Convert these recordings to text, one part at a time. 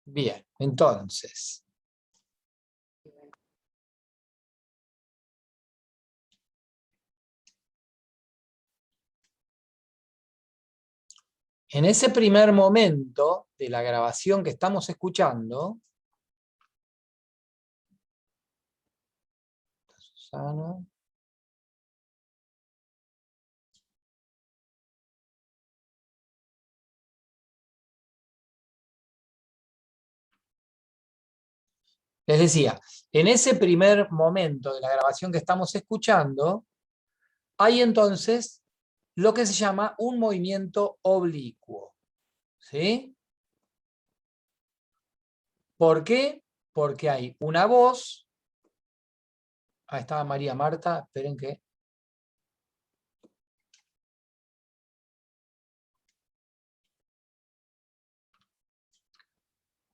Bien, entonces. En ese primer momento de la grabación que estamos escuchando, Susana. Les decía, en ese primer momento de la grabación que estamos escuchando, hay entonces lo que se llama un movimiento oblicuo. ¿Sí? ¿Por qué? Porque hay una voz. Ahí estaba María Marta, esperen que...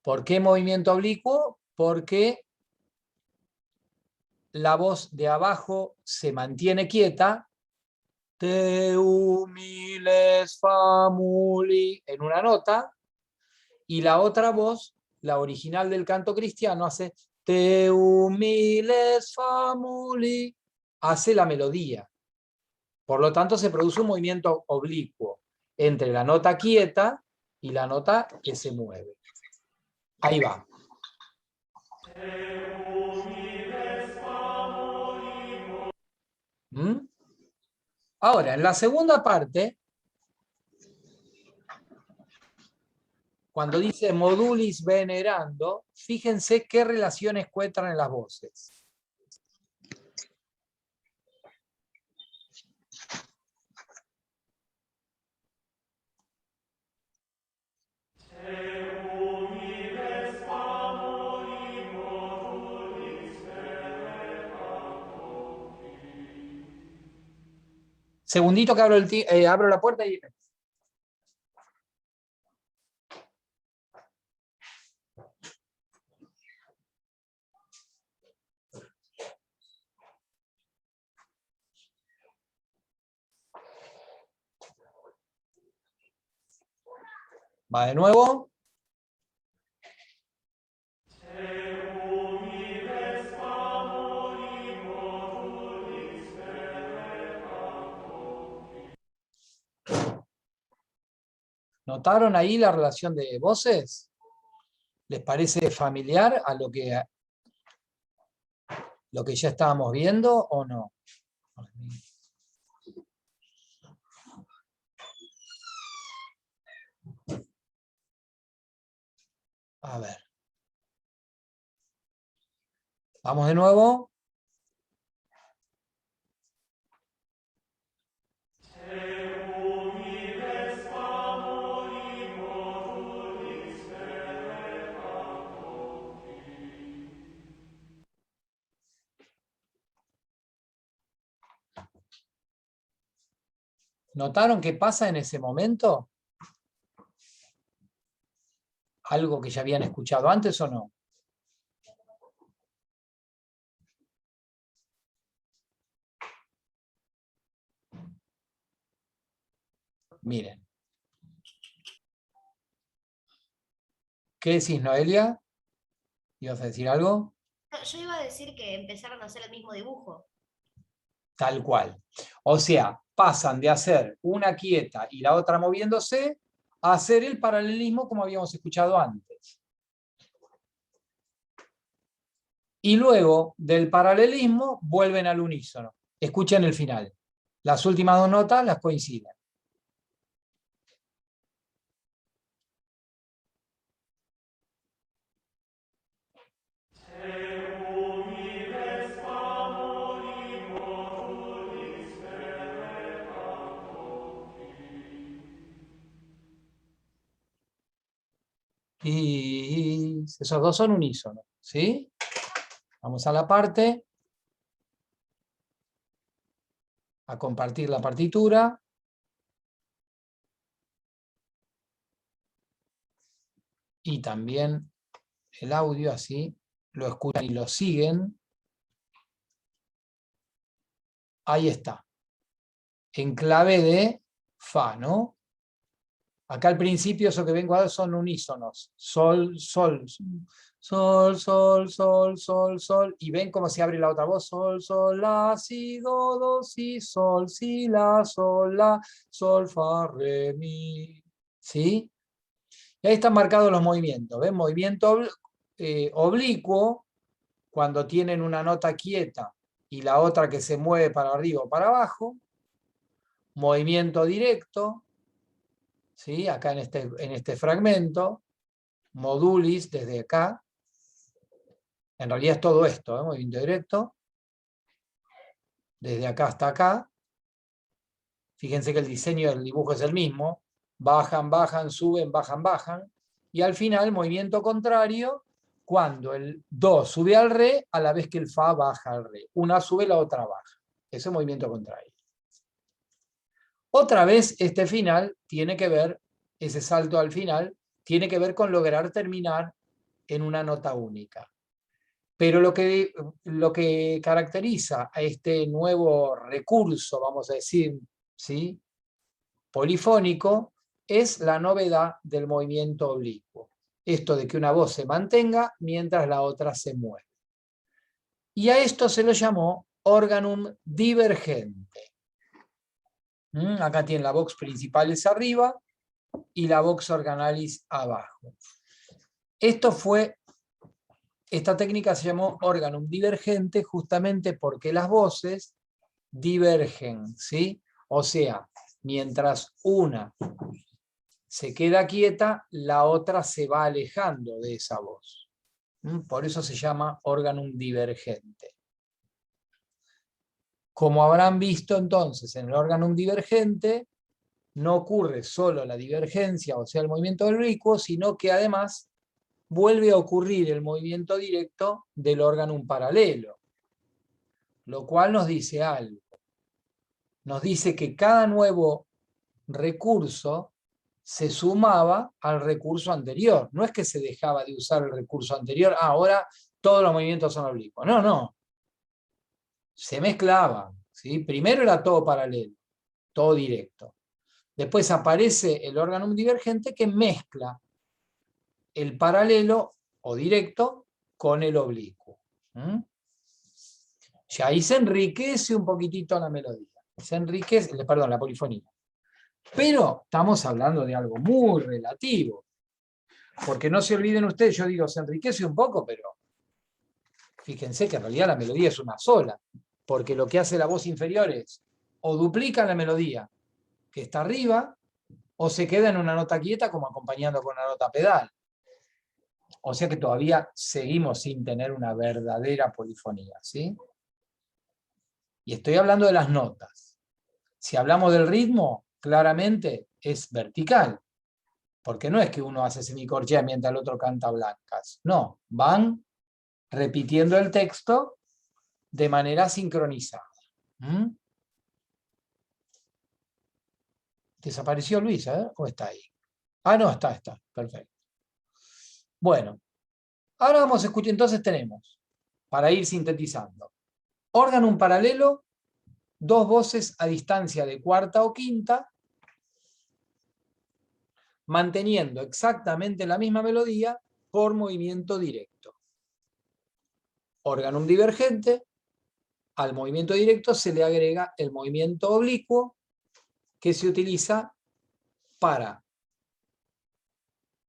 ¿Por qué movimiento oblicuo? Porque la voz de abajo se mantiene quieta. Te humiles famuli en una nota, y la otra voz, la original del canto cristiano, hace Te humiles famuli, hace la melodía. Por lo tanto, se produce un movimiento oblicuo entre la nota quieta y la nota que se mueve. Ahí va. ¿Mm? Ahora, en la segunda parte, cuando dice modulis venerando, fíjense qué relaciones encuentran en las voces. Segundito que abro la puerta y... Va de nuevo. ¿Notaron ahí la relación de voces? ¿Les parece familiar a lo que ya estábamos viendo o no? A ver. Vamos de nuevo. ¿Notaron qué pasa en ese momento? ¿Algo que ya habían escuchado antes o no? Miren. ¿Qué decís, Noelia? ¿Ibas a decir algo? No, yo iba a decir que empezaron a hacer el mismo dibujo. Tal cual. O sea, pasan de hacer una quieta y la otra moviéndose a hacer el paralelismo como habíamos escuchado antes. Y luego del paralelismo vuelven al unísono. Escuchen el final. Las últimas dos notas las coinciden. Y esos dos son unísonos, ¿sí? Vamos a la parte, a compartir la partitura. Y también el audio, así lo escuchan y lo siguen. Ahí está. En clave de fa, ¿no? Acá al principio eso que vengo a dar son unísonos. Sol, sol, sol, sol, sol, sol, sol. Y ven cómo se abre la otra voz. Sol, sol, la, si, do, si, sol, si, la, sol, fa, re, mi. ¿Sí? Y ahí están marcados los movimientos. ¿Ven? Movimiento oblicuo, cuando tienen una nota quieta y la otra que se mueve para arriba o para abajo. Movimiento directo, ¿sí? Acá en este fragmento, modulis desde acá, en realidad es todo esto, ¿eh? Movimiento directo, desde acá hasta acá. Fíjense que el diseño del dibujo es el mismo, bajan, bajan, suben, bajan, bajan, y al final movimiento contrario, cuando el do sube al re, a la vez que el fa baja al re. Una sube, la otra baja. Ese es movimiento contrario. Otra vez, este final tiene que ver, ese salto al final, tiene que ver con lograr terminar en una nota única. Pero lo que caracteriza a este nuevo recurso, vamos a decir, ¿sí?, polifónico, es la novedad del movimiento oblicuo. Esto de que una voz se mantenga mientras la otra se mueve. Y a esto se lo llamó organum divergente. Acá tienen la vox principalis arriba y la vox organalis abajo. Esta técnica se llamó organum divergente justamente porque las voces divergen, ¿sí? O sea, mientras una se queda quieta, la otra se va alejando de esa voz. Por eso se llama organum divergente. Como habrán visto entonces, en el organum divergente no ocurre solo la divergencia, o sea, el movimiento oblicuo, sino que además vuelve a ocurrir el movimiento directo del organum paralelo, lo cual nos dice algo. Nos dice que cada nuevo recurso se sumaba al recurso anterior. No es que se dejaba de usar el recurso anterior, ahora todos los movimientos son oblicuos. No, no. Se mezclaban, ¿sí? Primero era todo paralelo, todo directo. Después aparece el organum divergente que mezcla el paralelo o directo con el oblicuo. Y ahí se enriquece un poquitito la melodía. Se enriquece, perdón, la polifonía. Pero estamos hablando de algo muy relativo. Porque no se olviden ustedes, yo digo, se enriquece un poco, pero fíjense que en realidad la melodía es una sola. Porque lo que hace la voz inferior es o duplica la melodía que está arriba, o se queda en una nota quieta como acompañando con una nota pedal. O sea que todavía seguimos sin tener una verdadera polifonía, ¿sí? Y estoy hablando de las notas. Si hablamos del ritmo, claramente es vertical. Porque no es que uno hace semicorchea mientras el otro canta blancas. No, van repitiendo el texto de manera sincronizada. ¿Desapareció Luisa, o está ahí? Ah, no, está, perfecto. Bueno, ahora vamos a escuchar, entonces tenemos, para ir sintetizando, organum paralelo, dos voces a distancia de cuarta o quinta, manteniendo exactamente la misma melodía por movimiento directo. Organum divergente, al movimiento directo se le agrega el movimiento oblicuo que se utiliza para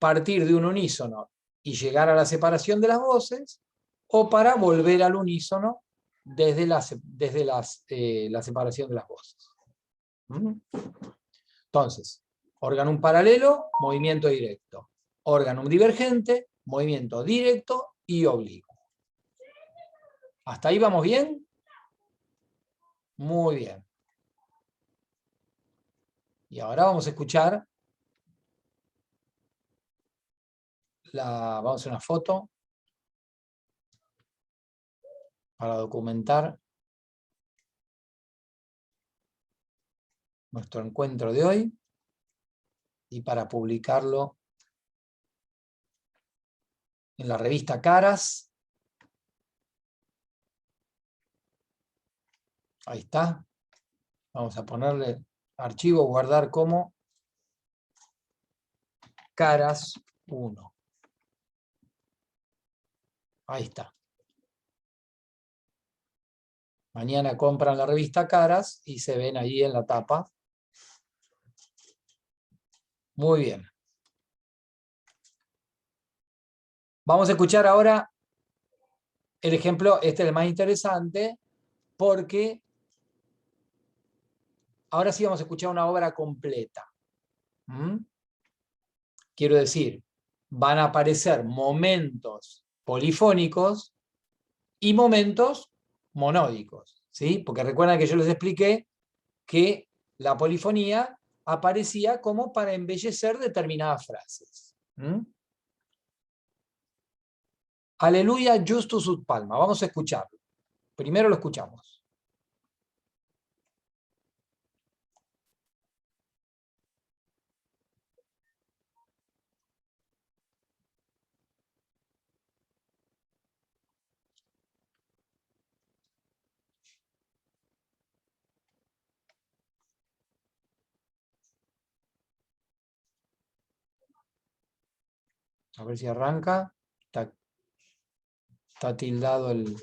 partir de un unísono y llegar a la separación de las voces, o para volver al unísono desde la separación de las voces. Entonces, organum paralelo, movimiento directo. Organum divergente, movimiento directo y oblicuo. ¿Hasta ahí vamos bien? Muy bien. Y ahora vamos a escuchar vamos a hacer una foto para documentar nuestro encuentro de hoy y para publicarlo en la revista Caras. Ahí está. Vamos a ponerle archivo, guardar como. Caras 1. Ahí está. Mañana compran la revista Caras y se ven ahí en la tapa. Muy bien. Vamos a escuchar ahora el ejemplo, este es el más interesante, porque ahora sí vamos a escuchar una obra completa. ¿Mm? Quiero decir, van a aparecer momentos polifónicos y momentos monódicos, ¿sí? Porque recuerdan que yo les expliqué que la polifonía aparecía como para embellecer determinadas frases. ¿Mm? Aleluya, Justus ut palma. Vamos a escucharlo. Primero lo escuchamos. A ver si arranca. Está tildado el...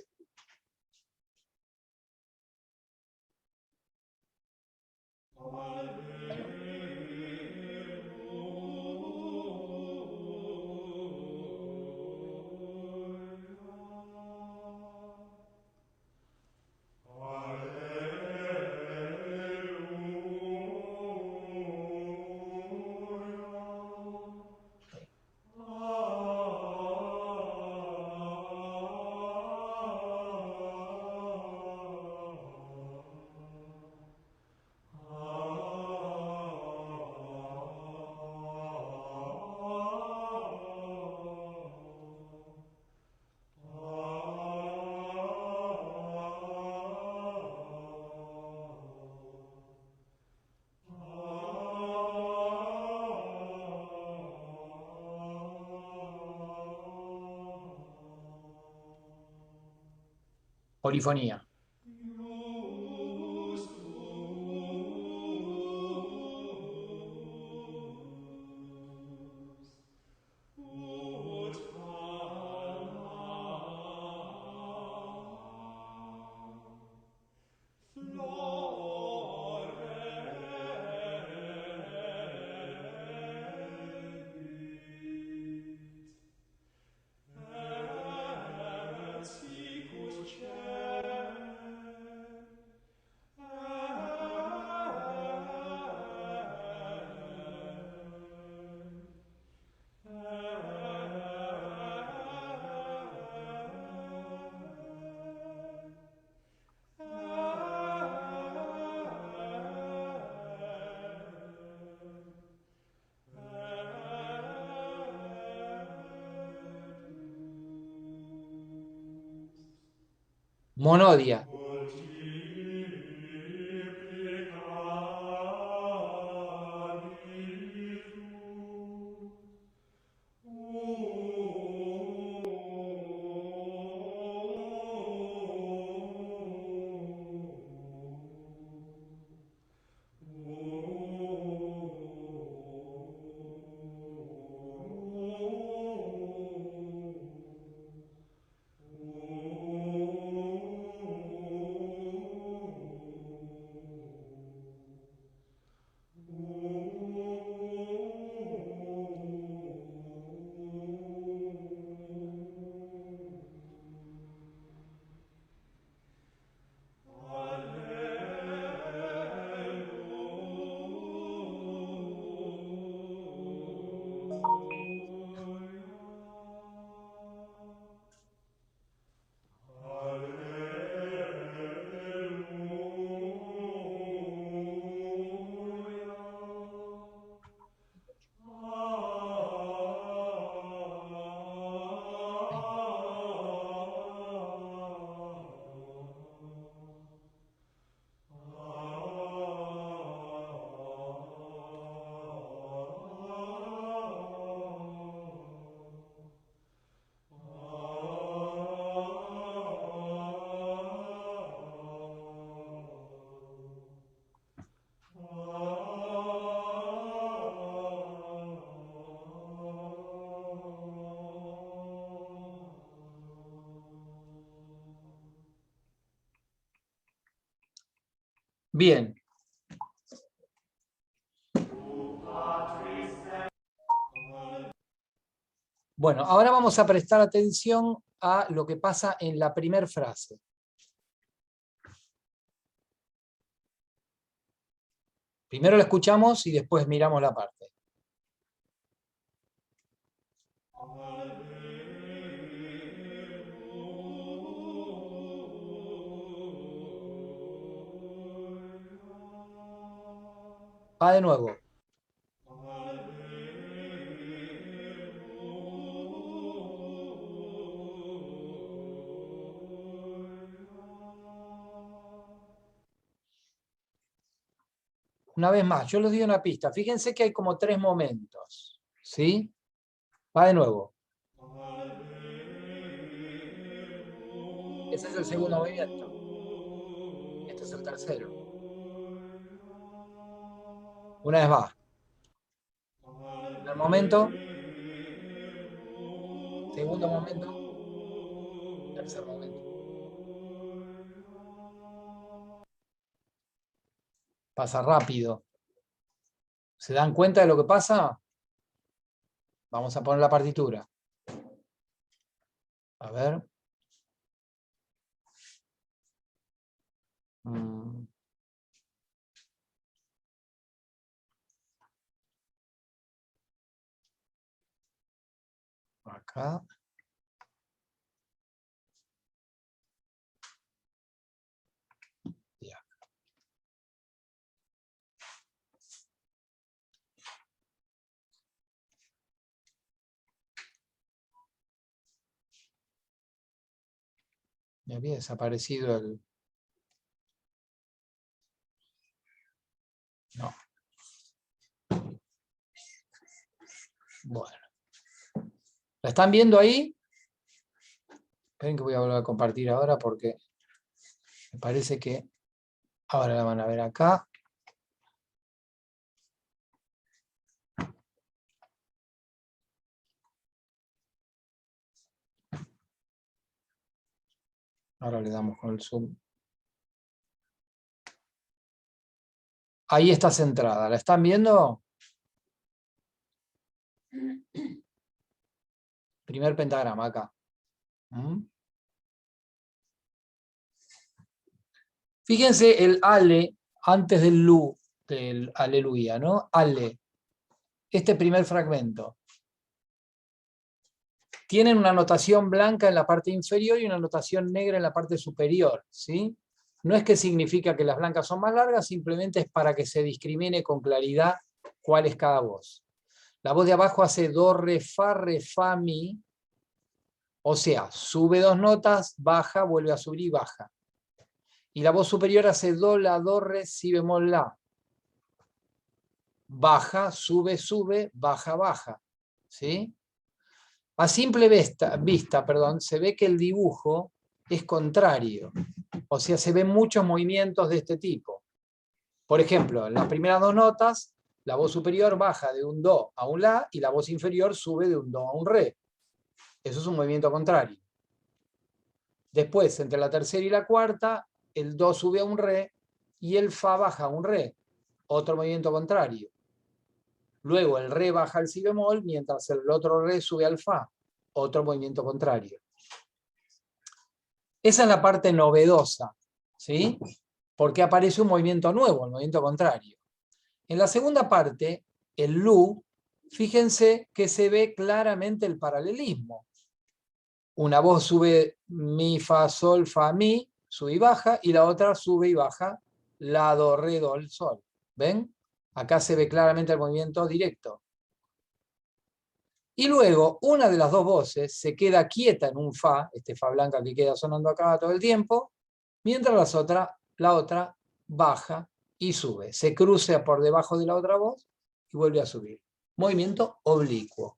Polifonía. Monodia. Bien. Bueno, ahora vamos a prestar atención a lo que pasa en la primera frase. Primero la escuchamos y después miramos la parte. Va de nuevo. Una vez más, yo les doy una pista. Fíjense que hay como 3 momentos. ¿Sí? Va de nuevo. Ese es el segundo movimiento. Este es el tercero. Una vez más. Primer momento. Segundo momento. Tercer momento. Pasa rápido. ¿Se dan cuenta de lo que pasa? Vamos a poner la partitura. A ver. Acá. Ya. Me había desaparecido el... No. Bueno. ¿La están viendo ahí? Esperen que voy a volver a compartir ahora porque me parece que ahora la van a ver acá. Ahora le damos con el zoom. Ahí está centrada. ¿La están viendo? Primer pentagrama acá. Fíjense el ale antes del lu, del aleluya, ¿no? Ale. Este primer fragmento. Tienen una notación blanca en la parte inferior y una notación negra en la parte superior, ¿sí? No es que significa que las blancas son más largas, simplemente es para que se discrimine con claridad cuál es cada voz. La voz de abajo hace do, re, fa, mi. O sea, sube 2 notas, baja, vuelve a subir y baja. Y la voz superior hace do, la, do, re, si bemol, la. Baja, sube, sube, baja, baja. ¿Sí? A simple vista, se ve que el dibujo es contrario. O sea, se ven muchos movimientos de este tipo. Por ejemplo, en las primeras 2 notas, la voz superior baja de un do a un la y la voz inferior sube de un do a un re. Eso es un movimiento contrario. Después, entre la tercera y la cuarta, el do sube a un re y el fa baja a un re. Otro movimiento contrario. Luego el re baja al si bemol, mientras el otro re sube al fa. Otro movimiento contrario. Esa es la parte novedosa, ¿sí? Porque aparece un movimiento nuevo, el movimiento contrario. En la segunda parte, el lu, fíjense que se ve claramente el paralelismo. Una voz sube mi, fa, sol, fa, mi, sube y baja, y la otra sube y baja la, do, re, do, sol. ¿Ven? Acá se ve claramente el movimiento directo. Y luego, una de las 2 voces se queda quieta en un fa, este fa blanca que queda sonando acá todo el tiempo, mientras la otra baja y sube. Se cruza por debajo de la otra voz y vuelve a subir. Movimiento oblicuo.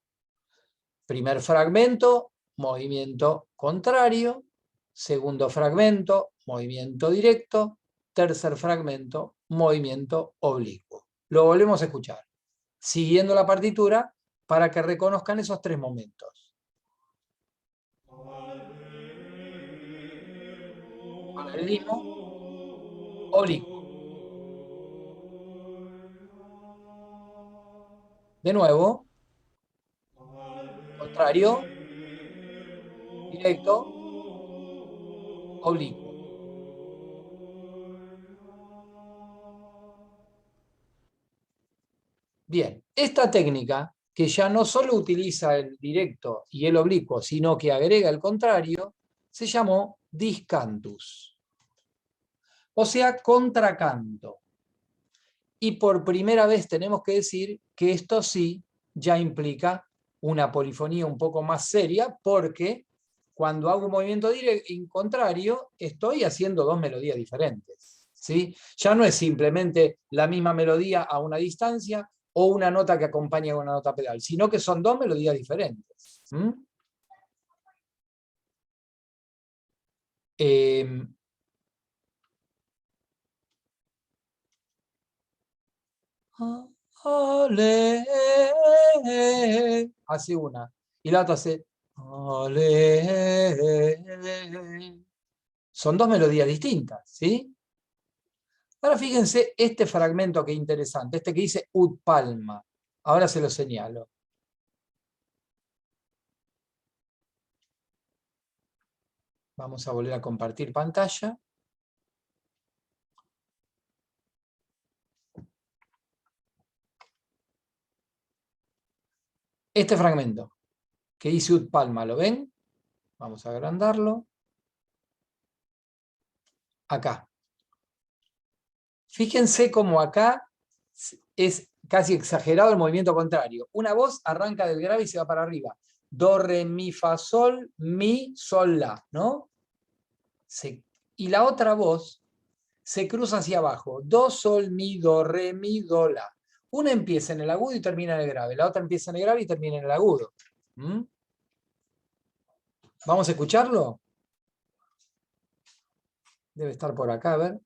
Primer fragmento, movimiento contrario. Segundo fragmento, movimiento directo. Tercer fragmento, movimiento oblicuo. Lo volvemos a escuchar, siguiendo la partitura para que reconozcan esos 3 momentos. Paralelismo, oblicuo. De nuevo, contrario, directo, oblicuo. Bien, esta técnica, que ya no solo utiliza el directo y el oblicuo, sino que agrega el contrario, se llamó discantus. O sea, contracanto. Y por primera vez tenemos que decir que esto sí ya implica una polifonía un poco más seria, porque cuando hago un movimiento contrario, estoy haciendo dos melodías diferentes, ¿sí? Ya no es simplemente la misma melodía a una distancia o una nota que acompaña a una nota pedal, sino que son dos melodías diferentes. Ale, hace una. Y la otra hace ale. Son dos melodías distintas, ¿sí? Ahora fíjense este fragmento que es interesante, este que dice ut palma. Ahora se lo señalo. Vamos a volver a compartir pantalla. Este fragmento que dice ut palma, ¿lo ven? Vamos a agrandarlo. Acá. Fíjense cómo acá es casi exagerado el movimiento contrario. Una voz arranca del grave y se va para arriba. Do, re, mi, fa, sol, mi, sol, la, ¿no? Y la otra voz se cruza hacia abajo. Do, sol, mi, do, re, mi, do, la. Una empieza en el agudo y termina en el grave. La otra empieza en el grave y termina en el agudo. ¿Vamos a escucharlo? Debe estar por acá, a ver.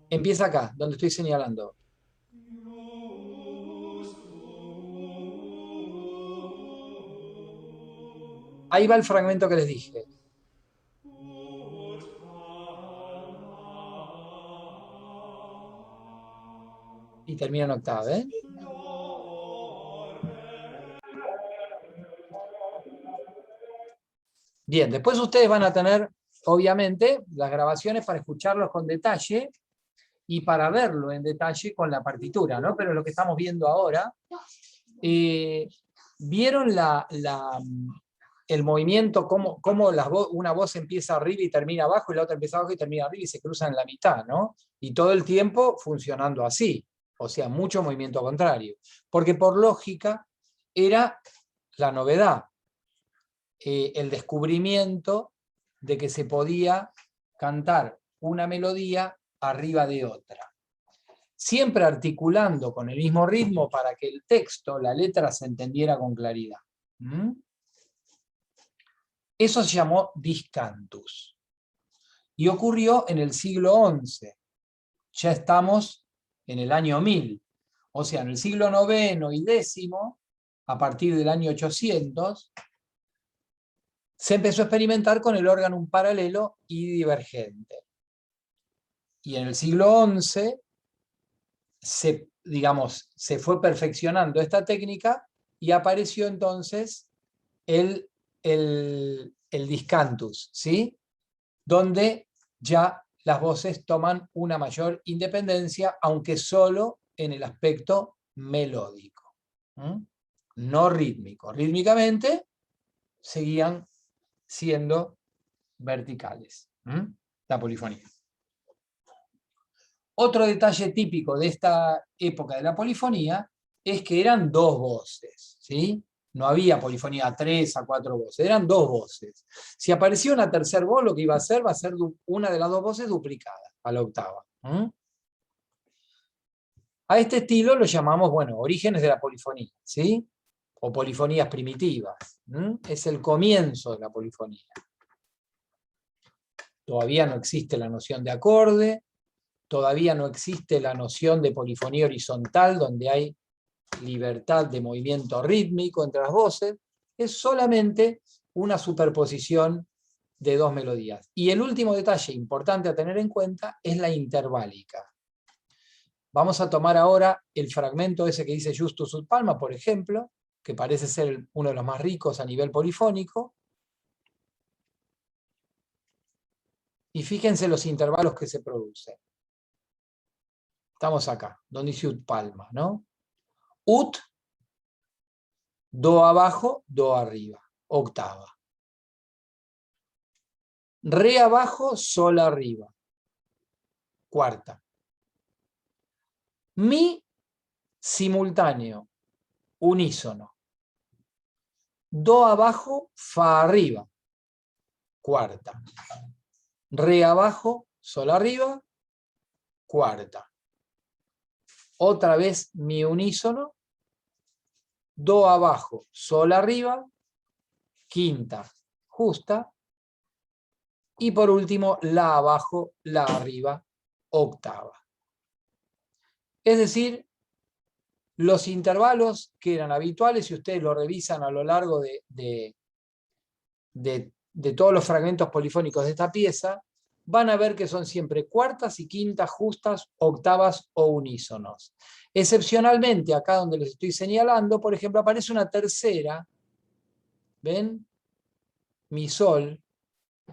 Empieza acá, donde estoy señalando. Ahí va el fragmento que les dije. Y termina en octava, ¿eh? Bien, después ustedes van a tener, obviamente, las grabaciones para escucharlos con detalle y para verlo en detalle con la partitura, ¿no? Pero lo que estamos viendo ahora, ¿vieron el movimiento, cómo una voz empieza arriba y termina abajo, y la otra empieza abajo y termina arriba y se cruzan en la mitad, ¿no? Y todo el tiempo funcionando así, o sea, mucho movimiento contrario. Porque por lógica era la novedad, el descubrimiento de que se podía cantar una melodía arriba de otra. Siempre articulando con el mismo ritmo para que el texto, la letra, se entendiera con claridad. Eso se llamó discantus. Y ocurrió en el siglo XI. Ya estamos en el año 1000. O sea, en el siglo IX y X, a partir del año 800, se empezó a experimentar con el órgano paralelo y divergente. Y en el siglo XI se fue perfeccionando esta técnica y apareció entonces el discantus, ¿sí? Donde ya las voces toman una mayor independencia, aunque solo en el aspecto melódico, no rítmico. Rítmicamente seguían siendo verticales, la polifonía. Otro detalle típico de esta época de la polifonía es que eran dos voces, ¿sí? No había polifonía a 3, a 4 voces, eran dos voces. Si aparecía una tercera voz, lo que iba a ser una de las dos voces duplicada, a la octava. A este estilo lo llamamos, bueno, orígenes de la polifonía, ¿sí? O polifonías primitivas. Es el comienzo de la polifonía. Todavía no existe la noción de acorde, todavía no existe la noción de polifonía horizontal, donde hay libertad de movimiento rítmico entre las voces. Es solamente una superposición de dos melodías. Y el último detalle importante a tener en cuenta es la interválica. Vamos a tomar ahora el fragmento ese que dice Justus ut Palma, por ejemplo, que parece ser uno de los más ricos a nivel polifónico. Y fíjense los intervalos que se producen. Estamos acá, donde dice ut Palma, ¿no? Ut, do abajo, do arriba, octava. Re abajo, sol arriba, cuarta. Mi, simultáneo, unísono. Do abajo, fa arriba, cuarta. Re abajo, sol arriba, cuarta. Otra vez mi unísono. Do abajo, sol arriba, quinta, justa. Y por último, la abajo, la arriba, octava. Es decir, los intervalos que eran habituales, si ustedes lo revisan a lo largo de todos los fragmentos polifónicos de esta pieza, van a ver que son siempre cuartas y quintas justas, octavas o unísonos. Excepcionalmente, acá donde les estoy señalando, por ejemplo, aparece una tercera, ¿ven? Mi sol,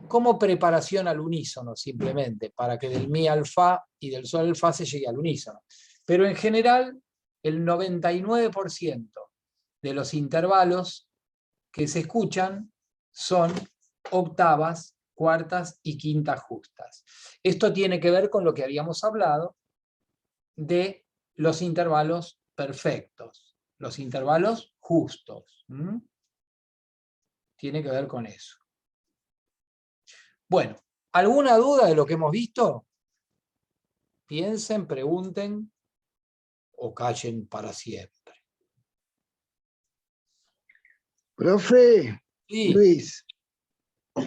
como preparación al unísono, simplemente, para que del mi al fa y del sol al fa se llegue al unísono. Pero en general, el 99% de los intervalos que se escuchan son octavas, cuartas y quintas justas. Esto tiene que ver con lo que habíamos hablado de los intervalos perfectos, los intervalos justos. Tiene que ver con eso. Bueno, ¿alguna duda de lo que hemos visto? Piensen, pregunten o callen para siempre. Profe, Sí. Luis,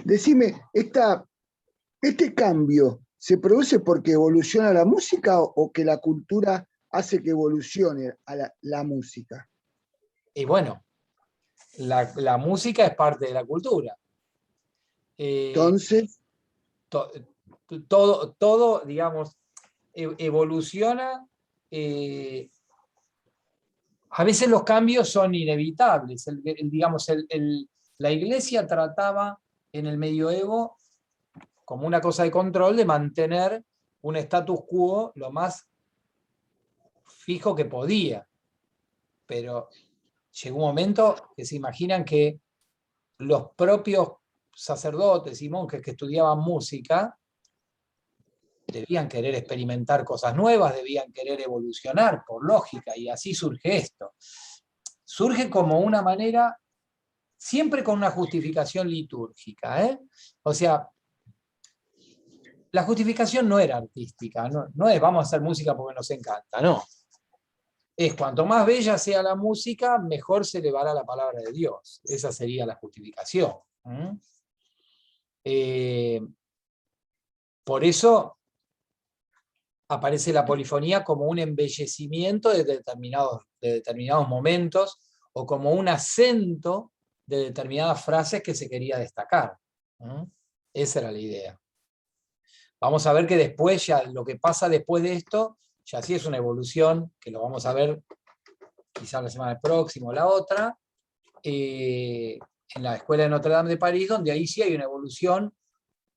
decime, ¿este cambio se produce porque evoluciona la música o que la cultura hace que evolucione a la música? Y bueno, la música es parte de la cultura. Entonces, Todo, digamos, evoluciona. A veces los cambios son inevitables. Digamos, la Iglesia trataba en el medioevo, como una cosa de control, de mantener un status quo lo más fijo que podía. Pero llegó un momento que se imaginan que los propios sacerdotes y monjes que estudiaban música debían querer experimentar cosas nuevas, debían querer evolucionar por lógica, y así surge esto. Surge como una manera, siempre con una justificación litúrgica, ¿eh? O sea, la justificación no era artística, no es vamos a hacer música porque nos encanta, no. Es cuanto más bella sea la música, mejor se elevará la palabra de Dios. Esa sería la justificación. Por eso aparece la polifonía como un embellecimiento de determinados momentos o como un acento de determinadas frases que se quería destacar. Esa era la idea. Vamos a ver que después, ya lo que pasa después de esto, ya sí es una evolución, que lo vamos a ver quizás la semana próxima o la otra, en la Escuela de Notre Dame de París, donde ahí sí hay una evolución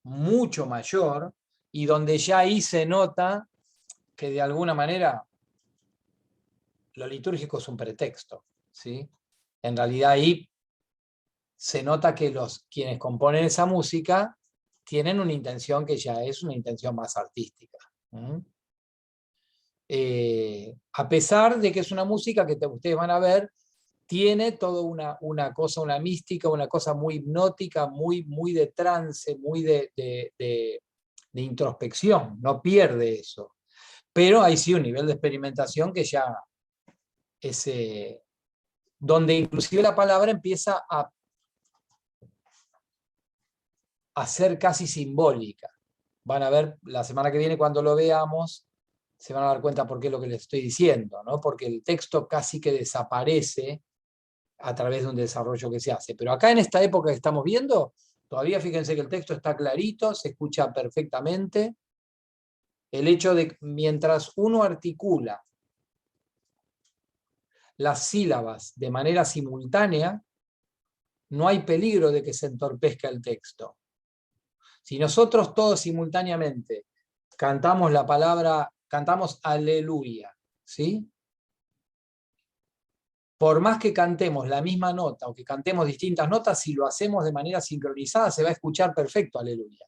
mucho mayor y donde ya ahí se nota que de alguna manera lo litúrgico es un pretexto, ¿sí? En realidad ahí se nota que quienes componen esa música tienen una intención que ya es una intención más artística. A pesar de que es una música que ustedes van a ver, tiene toda una cosa, una mística, una cosa muy hipnótica, muy de trance, muy de introspección, no pierde eso. Pero hay sí un nivel de experimentación que ya es donde inclusive la palabra empieza a ser casi simbólica. Van a ver la semana que viene cuando lo veamos, se van a dar cuenta por qué es lo que les estoy diciendo, ¿no? Porque el texto casi que desaparece a través de un desarrollo que se hace. Pero acá en esta época que estamos viendo, todavía fíjense que el texto está clarito, se escucha perfectamente. El hecho de que mientras uno articula las sílabas de manera simultánea, no hay peligro de que se entorpezca el texto. Si nosotros todos simultáneamente cantamos la palabra, cantamos aleluya, ¿sí? Por más que cantemos la misma nota o que cantemos distintas notas, si lo hacemos de manera sincronizada, se va a escuchar perfecto aleluya,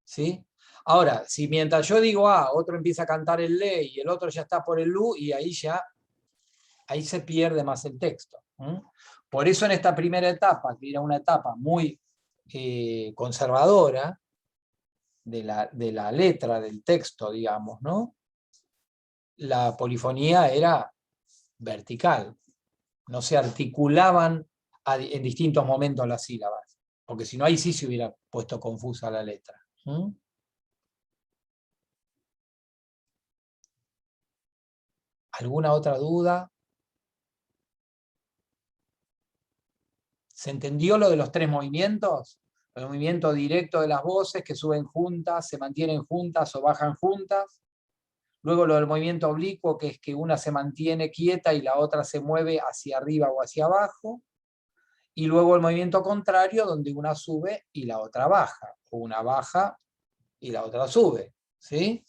¿sí? Ahora, si mientras yo digo A, otro empieza a cantar el le y el otro ya está por el lu, y ahí se pierde más el texto. Por eso en esta primera etapa, que era una etapa muy conservadora de la letra del texto, digamos, ¿no? La polifonía era vertical, no se articulaban en distintos momentos las sílabas, porque si no ahí sí se hubiera puesto confusa la letra. ¿Alguna otra duda? ¿Se entendió lo de los tres movimientos? El movimiento directo de las voces que suben juntas, se mantienen juntas o bajan juntas. Luego lo del movimiento oblicuo, que es que una se mantiene quieta y la otra se mueve hacia arriba o hacia abajo. Y luego el movimiento contrario, donde una sube y la otra baja. O una baja y la otra sube. ¿Sí?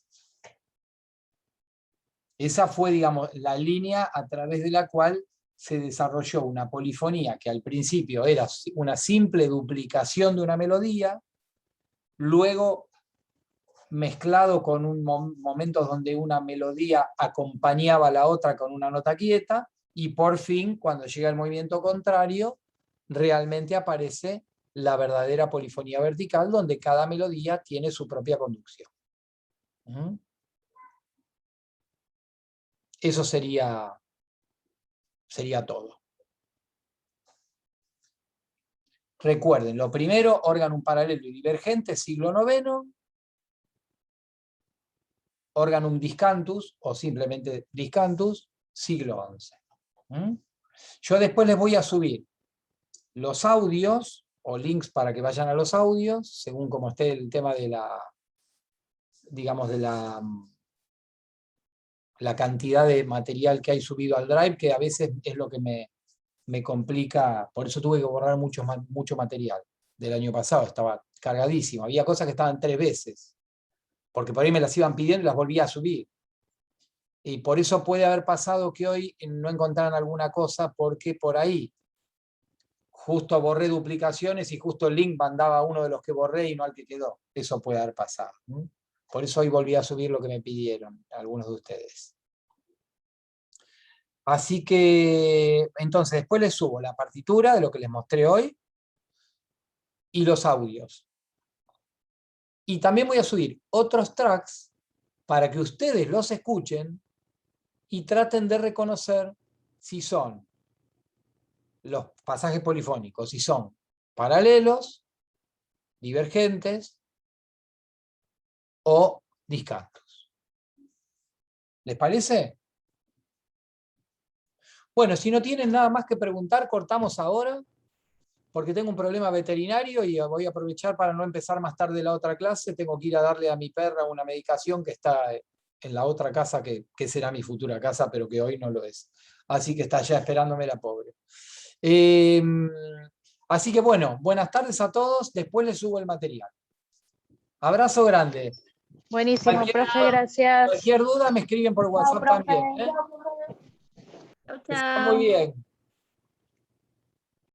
Esa fue, digamos, la línea a través de la cual se desarrolló una polifonía que al principio era una simple duplicación de una melodía, luego mezclado con momentos donde una melodía acompañaba a la otra con una nota quieta, y por fin, cuando llega el movimiento contrario, realmente aparece la verdadera polifonía vertical, donde cada melodía tiene su propia conducción. Eso sería todo. Recuerden, lo primero, órganum paralelo y divergente, siglo IX, organum discantus, o simplemente discantus, siglo XI. Yo después les voy a subir los audios, o links para que vayan a los audios, según como esté el tema de digamos, de la cantidad de material que hay subido al Drive, que a veces es lo que me complica. Por eso tuve que borrar mucho material del año pasado, estaba cargadísimo, había cosas que estaban 3 veces, porque por ahí me las iban pidiendo y las volvía a subir. Y por eso puede haber pasado que hoy no encontraran alguna cosa, porque por ahí justo borré duplicaciones y justo el link mandaba a uno de los que borré y no al que quedó. Eso puede haber pasado. Por eso hoy volví a subir lo que me pidieron algunos de ustedes. Así que, entonces, después les subo la partitura de lo que les mostré hoy y los audios. Y también voy a subir otros tracks para que ustedes los escuchen y traten de reconocer si son los pasajes polifónicos, si son paralelos, divergentes o discantos. ¿Les parece? Bueno, si no tienen nada más que preguntar, cortamos ahora, porque tengo un problema veterinario y voy a aprovechar para no empezar más tarde la otra clase. Tengo que ir a darle a mi perra una medicación que está en la otra casa, que será mi futura casa, pero que hoy no lo es. Así que está allá esperándome la pobre. Así que bueno, buenas tardes a todos. Después les subo el material. Abrazo grande. Buenísimo, profe, gracias. Cualquier duda me escriben por WhatsApp también. Chau, Que estén muy chau. bien.